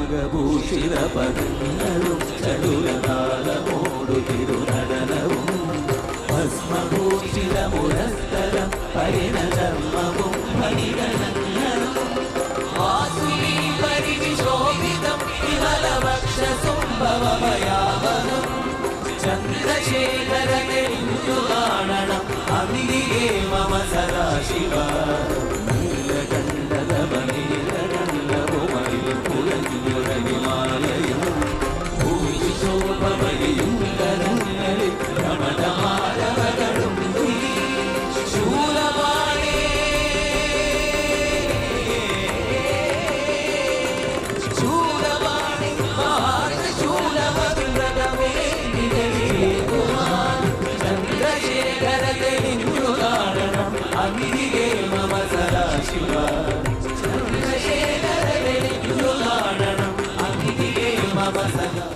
നാഗഭൂഷിത പദങ്ങളും ചടുലതാളമോടു തിരുനടനവും ഭസ്മഭൂഷിത മുരസ്തരം പരിണധർമ്മവും മണിഗണങ്ങളും വാസുലീ പരിവിശോഭിതം വിമലവക്ഷസുംഭവമയാവനം ചന്ദ്രശേഖരനെന്തു കാണണം അമിതികേ മമ സദാശിവ നീലകണ്ഠതമനീലകണ്ഠവുമയിൽ പുലഞ്ഞുരവിമാലയും ഭൂമിശോഭമയും കരങ്ങളിൽ രമണമാലവകളും ശൂലവാണേ ശൂലവാണി മഹാശൂലവൃതമേ ചന്ദ്രശേഖരനിന്നു കാണണം അമിതികേ മമ സദാശിവ ചന്ദ്രശേഖരനിന്നു കാണണം അമിതികേ മമ സദാ